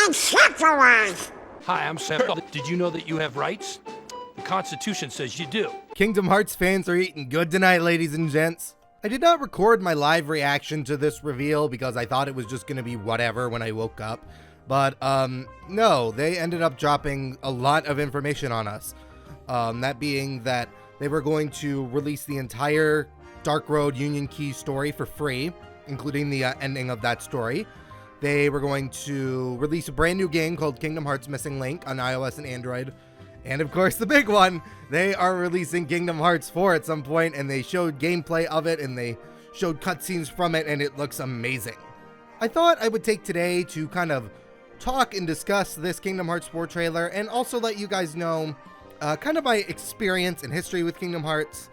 I'm Sephiroth. Hi, I'm Sephiroth. Did you know that you have rights? The Constitution says you do. Kingdom Hearts fans are eating good tonight, ladies and gents. I did not record my live reaction to this reveal because I thought it was just going to be whatever when I woke up. But, no, they ended up dropping a lot of information on us. That being that they were going to release the entire Dark Road Union Key story for free, including the ending of that story. They were going to release a brand new game called Kingdom Hearts Missing Link on iOS and Android. And of course, the big one, they are releasing Kingdom Hearts 4 at some point, and they showed gameplay of it, and they showed cutscenes from it, and it looks amazing. I thought I would take today to kind of talk and discuss this Kingdom Hearts 4 trailer, and also let you guys know kind of my experience and history with Kingdom Hearts.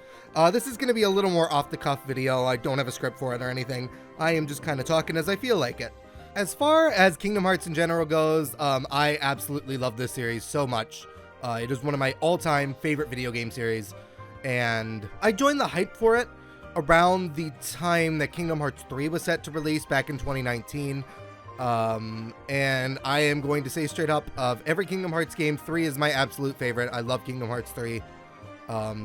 This is going to be a little more off-the-cuff video. I don't have a script for it or anything. I am just kind of talking as I feel like it. As far as Kingdom Hearts in general goes, I absolutely love this series so much. It is one of my all-time favorite video game series, and I joined the hype for it around the time that Kingdom Hearts 3 was set to release back in 2019. And I am going to say straight up, of every Kingdom Hearts game, 3 is my absolute favorite. I love Kingdom Hearts 3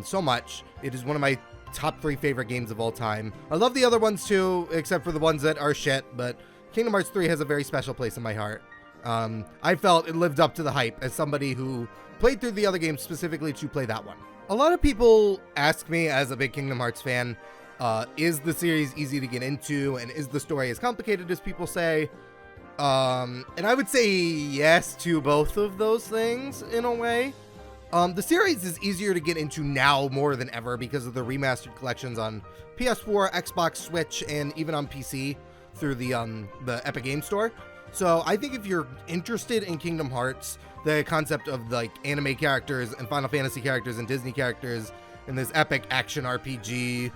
so much. It is one of my top 3 favorite games of all time. I love the other ones too, except for the ones that are shit, but Kingdom Hearts 3 has a very special place in my heart. I felt it lived up to the hype as somebody who played through the other games specifically to play that one. A lot of people ask me, as a big Kingdom Hearts fan, is the series easy to get into, and is the story as complicated as people say? And I would say yes to both of those things in a way. The series is easier to get into now more than ever because of the remastered collections on PS4, Xbox, Switch, and even on PC through the Epic Game Store. So I think if you're interested in Kingdom Hearts, the concept of like anime characters and Final Fantasy characters and Disney characters and this epic action RPG,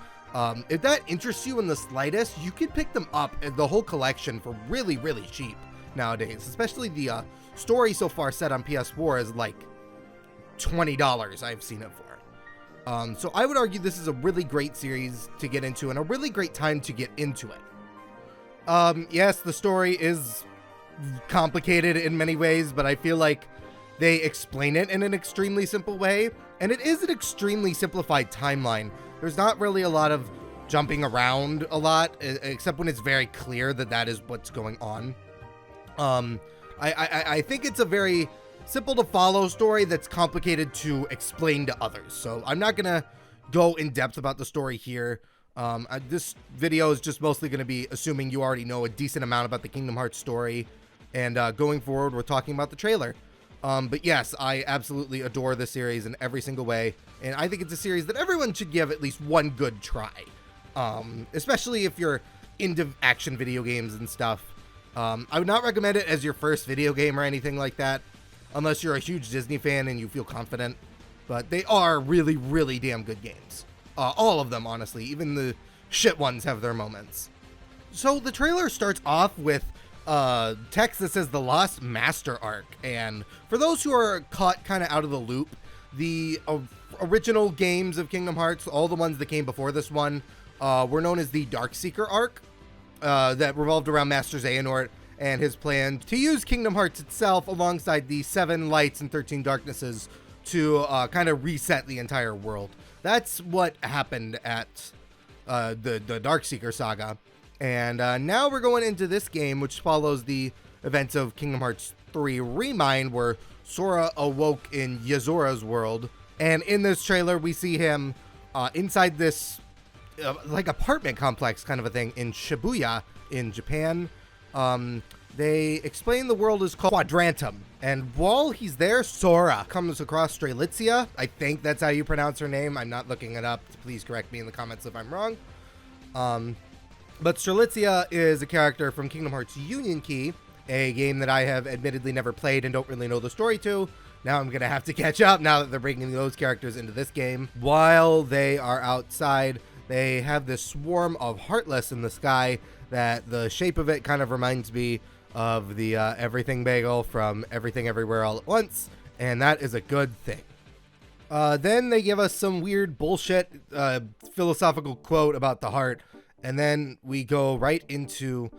if that interests you in the slightest, you can pick them up, the whole collection, for really, really cheap nowadays. Especially the story so far set on PS4 is like $20 I've seen it for. So I would argue this is a really great series to get into and a really great time to get into it. Yes, the story is complicated in many ways, but I feel like they explain it in an extremely simple way, and it is an extremely simplified timeline. There's not really a lot of jumping around a lot, except when it's very clear that that is what's going on. I think it's a very simple to follow story that's complicated to explain to others, so I'm not gonna go in depth about the story here. This video is just mostly going to be assuming you already know a decent amount about the Kingdom Hearts story, and going forward we're talking about the trailer. But yes, I absolutely adore this series in every single way, and I think it's a series that everyone should give at least one good try, especially if you're into action video games and stuff. I would not recommend it as your first video game or anything like that, unless you're a huge Disney fan and you feel confident, but they are really, really damn good games. All of them, honestly. Even the shit ones have their moments. So the trailer starts off with text that says the Lost Master Arc, and for those who are caught kind of out of the loop, the original games of Kingdom Hearts, all the ones that came before this one, were known as the Darkseeker Arc, that revolved around Master Xehanort and his plan to use Kingdom Hearts itself alongside the 7 Lights and 13 Darknesses to kind of reset the entire world. That's what happened at the Darkseeker saga. And now we're going into this game, which follows the events of Kingdom Hearts 3 Remind, where Sora awoke in Yozura's world. And in this trailer, we see him inside this like apartment complex kind of a thing in Shibuya in Japan. They explain the world is called Quadrantum. And while he's there, Sora comes across Strelitzia. I think that's how you pronounce her name. I'm not looking it up. Please correct me in the comments if I'm wrong. But Strelitzia is a character from Kingdom Hearts Union Key, a game that I have admittedly never played and don't really know the story to. Now I'm going to have to catch up now that they're bringing those characters into this game. While they are outside, they have this swarm of Heartless in the sky that the shape of it kind of reminds me of the Everything Bagel from Everything Everywhere All at Once, and that is a good thing. Then they give us some weird bullshit philosophical quote about the heart, and then we go right into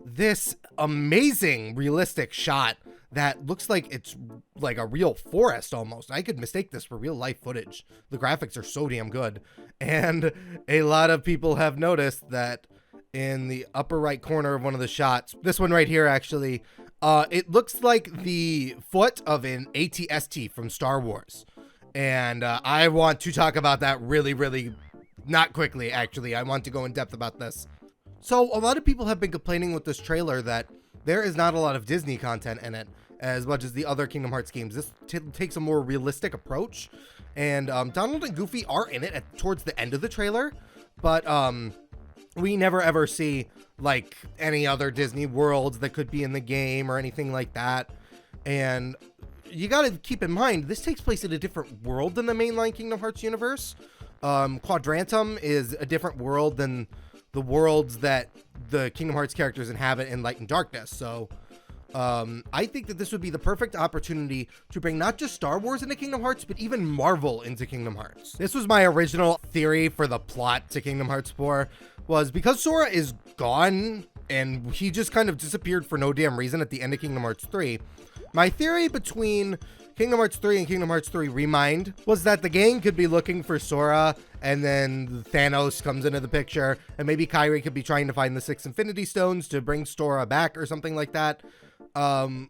this amazing realistic shot that looks like it's like a real forest almost. I could mistake this for real life footage. The graphics are so damn good. And a lot of people have noticed that in the upper right corner of one of the shots, this one right here actually, it looks like the foot of an AT-ST from Star Wars. And I want to talk about that really, not quickly actually. I want to go in depth about this. So a lot of people have been complaining with this trailer that there is not a lot of Disney content in it as much as the other Kingdom Hearts games. This takes a more realistic approach, and Donald and Goofy are in it towards the end of the trailer, but we never ever see like any other Disney worlds that could be in the game or anything like that. And you got to keep in mind, this takes place in a different world than the mainline Kingdom Hearts universe. Quadrantum is a different world than the worlds that the Kingdom Hearts characters inhabit in Light and Darkness. So I think that this would be the perfect opportunity to bring not just Star Wars into Kingdom Hearts, but even Marvel into Kingdom Hearts. This was my original theory for the plot to Kingdom Hearts 4, was because Sora is gone and he just kind of disappeared for no damn reason at the end of Kingdom Hearts 3. My theory between Kingdom Hearts 3 and Kingdom Hearts 3 Remind was that the gang could be looking for Sora, and then Thanos comes into the picture, and maybe Kairi could be trying to find the 6 Infinity Stones to bring Sora back or something like that.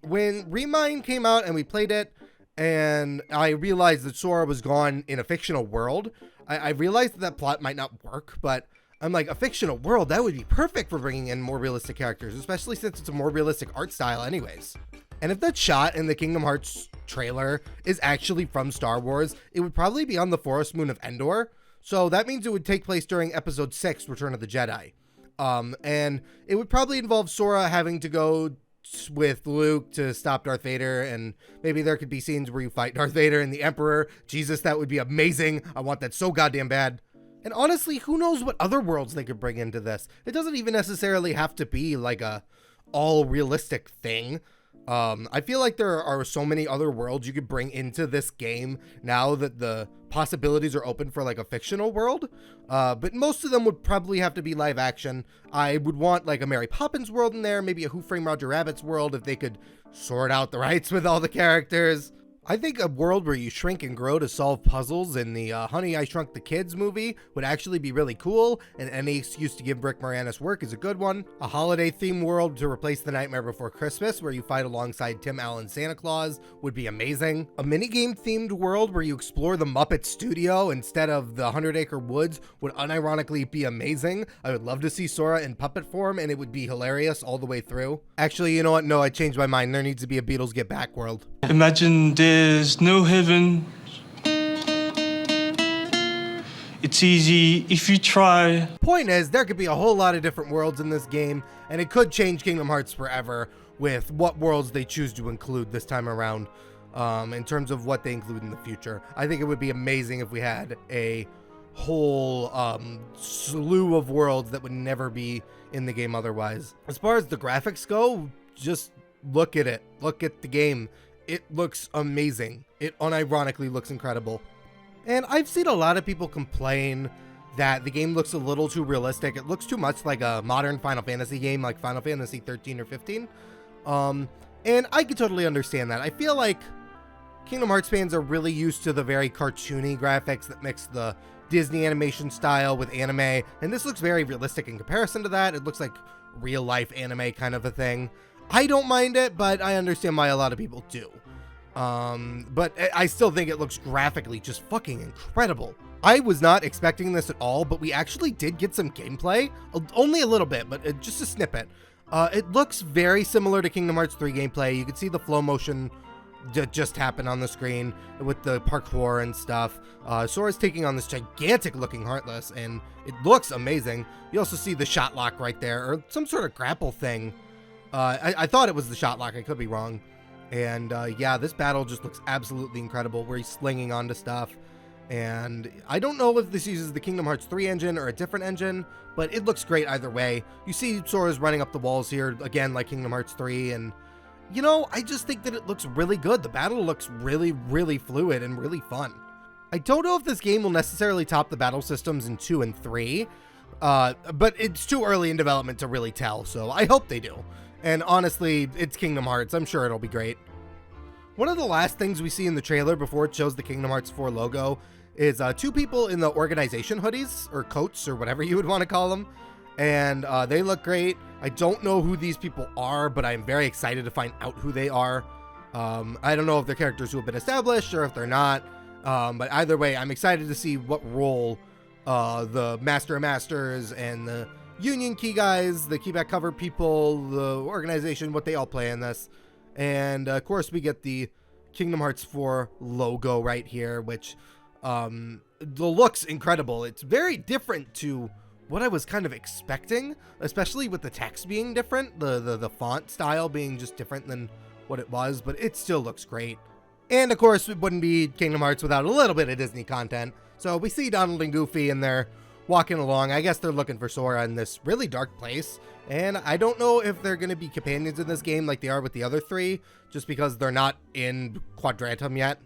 When Remind came out and we played it, and I realized that Sora was gone in a fictional world, I realized that plot might not work, but I'm like, a fictional world, that would be perfect for bringing in more realistic characters, especially since it's a more realistic art style anyways. And if that shot in the Kingdom Hearts trailer is actually from Star Wars, it would probably be on the forest moon of Endor. So that means it would take place during episode 6, Return of the Jedi. And it would probably involve Sora having to go with Luke to stop Darth Vader, and maybe there could be scenes where you fight Darth Vader and the Emperor. Jesus, that would be amazing. I want that so goddamn bad. And honestly, who knows what other worlds they could bring into this? It doesn't even necessarily have to be like a all realistic thing. I feel like there are so many other worlds you could bring into this game now that the possibilities are open for like a fictional world. But most of them would probably have to be live action. I would want like a Mary Poppins world in there, maybe a Who Framed Roger Rabbit's world if they could sort out the rights with all the characters. I think a world where you shrink and grow to solve puzzles in the Honey, I Shrunk the Kids movie would actually be really cool, and any excuse to give Rick Moranis work is a good one. A holiday-themed world to replace The Nightmare Before Christmas, where you fight alongside Tim Allen Santa Claus, would be amazing. A minigame-themed world where you explore the Muppet Studio instead of the 100 Acre Woods would unironically be amazing. I would love to see Sora in puppet form, and it would be hilarious all the way through. Actually, you know what? No, I changed my mind. There needs to be a Beatles Get Back world. Imagine there's no heaven. It's easy if you try. Point is, there could be a whole lot of different worlds in this game, and it could change Kingdom Hearts forever with what worlds they choose to include this time around, in terms of what they include in the future. I think it would be amazing if we had a whole slew of worlds that would never be in the game otherwise. As far as the graphics go, just look at it. Look at the game. It looks amazing. It unironically looks incredible. And I've seen a lot of people complain that the game looks a little too realistic. It looks too much like a modern Final Fantasy game, like Final Fantasy 13 or 15. And I can totally understand that. I feel like Kingdom Hearts fans are really used to the very cartoony graphics that mix the Disney animation style with anime, and this looks very realistic in comparison to that. It looks like real life anime kind of a thing. I don't mind it, but I understand why a lot of people do. But I still think it looks graphically just fucking incredible. I was not expecting this at all, but we actually did get some gameplay. Only a little bit, but just a snippet. It looks very similar to Kingdom Hearts 3 gameplay. You can see the flow motion just happen on the screen with the parkour and stuff. Sora's taking on this gigantic looking Heartless, and it looks amazing. You also see the shot lock right there, or some sort of grapple thing. I thought it was the shot lock. I could be wrong. And yeah, this battle just looks absolutely incredible, where he's slinging onto stuff. And I don't know if this uses the Kingdom Hearts 3 engine or a different engine, but it looks great either way. You see Sora's running up the walls here, again, like Kingdom Hearts 3, and you know, I just think that it looks really good. The battle looks really, really fluid and really fun. I don't know if this game will necessarily top the battle systems in 2 and 3, but it's too early in development to really tell, so I hope they do. And honestly, it's Kingdom Hearts. I'm sure it'll be great. One of the last things we see in the trailer before it shows the Kingdom Hearts 4 logo is two people in the organization hoodies, or coats, or whatever you would want to call them. And they look great. I don't know who these people are, but I'm very excited to find out who they are. I don't know if they're characters who have been established or if they're not. But either way, I'm excited to see what role the Master of Masters and the Union Key guys, the Keyback cover people, the organization, what they all play in this. And of course, we get the Kingdom Hearts 4 logo right here, which the looks incredible. It's very different to what I was kind of expecting, especially with the text being different, the font style being just different than what it was, but it still looks great. And of course, it wouldn't be Kingdom Hearts without a little bit of Disney content. So we see Donald and Goofy and they're walking along. I guess they're looking for Sora in this really dark place. And I don't know if they're going to be companions in this game like they are with the other three, just because they're not in Quadratum yet.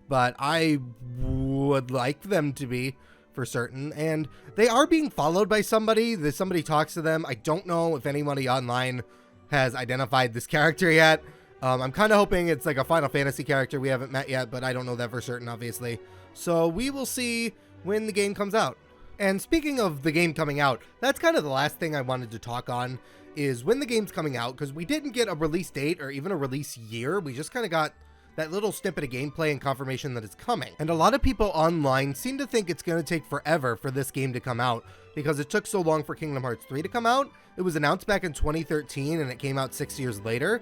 But I would like them to be, for certain. And they are being followed by somebody. Somebody talks to them. I don't know if anybody online has identified this character yet. I'm kind of hoping it's like a Final Fantasy character we haven't met yet, but I don't know that for certain, obviously. So we will see when the game comes out. And speaking of the game coming out, that's kind of the last thing I wanted to talk on, is when the game's coming out, because we didn't get a release date or even a release year. We just kind of got that little snippet of gameplay and confirmation that it's coming. And a lot of people online seem to think it's going to take forever for this game to come out, because it took so long for Kingdom Hearts 3 to come out. It was announced back in 2013 and it came out 6 years later.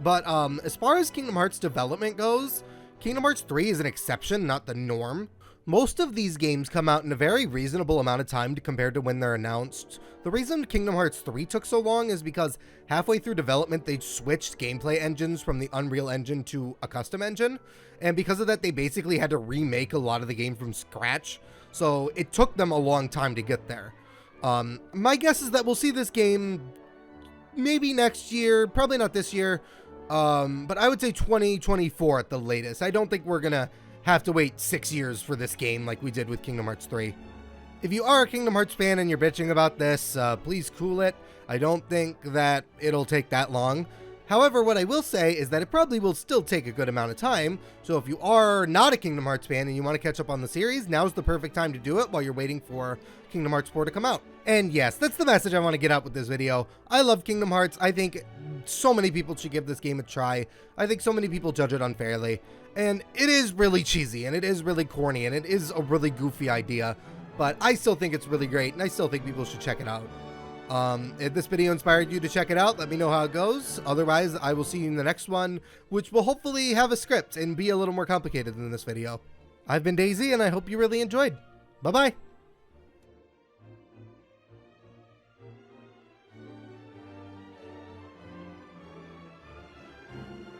But as far as Kingdom Hearts development goes, Kingdom Hearts 3 is an exception, not the norm. Most of these games come out in a very reasonable amount of time compared to when they're announced. The reason Kingdom Hearts 3 took so long is because halfway through development, they switched gameplay engines from the Unreal Engine to a custom engine. And because of that, they basically had to remake a lot of the game from scratch. So it took them a long time to get there. My guess is that we'll see this game maybe next year, probably not this year. But I would say 2024 at the latest. I don't think we're gonna have to wait 6 years for this game like we did with Kingdom Hearts 3. If you are a Kingdom Hearts fan and you're bitching about this, please cool it. I don't think that it'll take that long. However, what I will say is that it probably will still take a good amount of time. So if you are not a Kingdom Hearts fan and you want to catch up on the series, now's the perfect time to do it while you're waiting for Kingdom Hearts 4 to come out. And yes, that's the message I want to get out with this video. I love Kingdom Hearts. I think so many people should give this game a try. I think so many people judge it unfairly. And it is really cheesy, and it is really corny, and it is a really goofy idea. But I still think it's really great, and I still think people should check it out. If this video inspired you to check it out, let me know how it goes. Otherwise, I will see you in the next one, which will hopefully have a script and be a little more complicated than this video. I've been Daisy, and I hope you really enjoyed. Bye-bye.